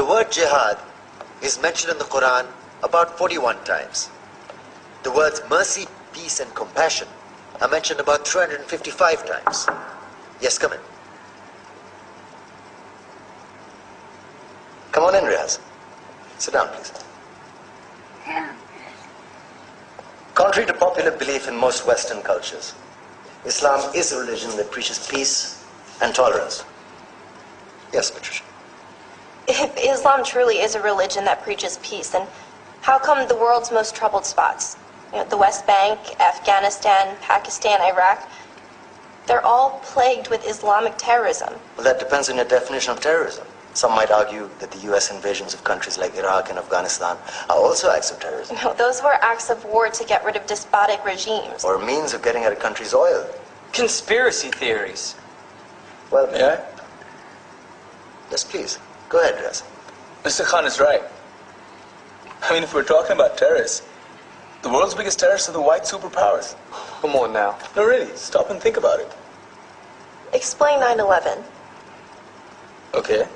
The word jihad is mentioned in the Quran about 41 times. The words mercy, peace, and compassion are mentioned about 355 times. Yes, come in. Come on in, Riaz. Sit down, please. Contrary to popular belief in most Western cultures, Islam is a religion that preaches peace and tolerance. Yes, Patricia. If Islam truly is a religion that preaches peace, then how come the world's most troubled spots, the West Bank, Afghanistan, Pakistan, Iraq, they're all plagued with Islamic terrorism? Well, that depends on your definition of terrorism. Some might argue that the U.S. invasions of countries like Iraq and Afghanistan are also acts of terrorism. No, those were acts of war to get rid of despotic regimes. Or a means of getting at a country's oil. Conspiracy theories. Well, May I? Yes, please. Go ahead, Riaz. Mr. Khan is right. I mean, if we're talking about terrorists, the world's biggest terrorists are the white superpowers. Come on now. No, really, stop and think about it. Explain 9/11. Okay.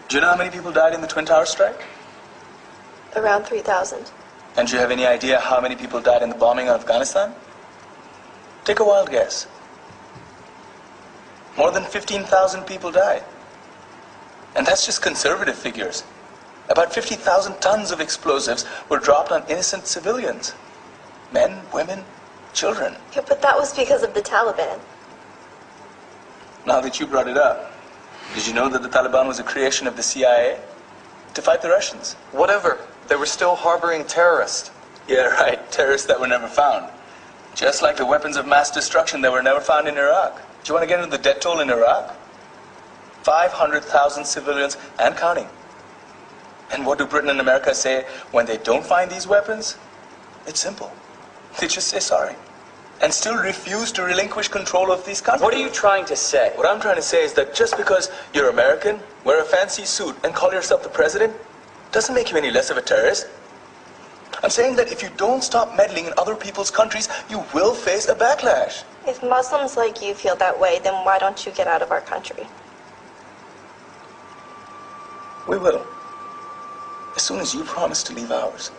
Do you know how many people died in the Twin Towers strike? Around 3,000. And do you have any idea how many people died in the bombing of Afghanistan? Take a wild guess. More than 15,000 people died. And that's just conservative figures. About 50,000 tons of explosives were dropped on innocent civilians. Men, women, children. Yeah, but that was because of the Taliban. Now that you brought it up, did you know that the Taliban was a creation of the CIA to fight the Russians? Whatever. They were still harboring terrorists. Yeah, right. Terrorists that were never found. Just like the weapons of mass destruction that were never found in Iraq. Do you want to get into the death toll in Iraq? 500,000 civilians and counting. And what do Britain and America say when they don't find these weapons? It's simple. They just say sorry. And still refuse to relinquish control of these countries. What are you trying to say? What I'm trying to say is that just because you're American, wear a fancy suit, and call yourself the president, doesn't make you any less of a terrorist. I'm saying that if you don't stop meddling in other people's countries, you will face a backlash. If Muslims like you feel that way, then why don't you get out of our country? We will. As soon as you promise to leave ours.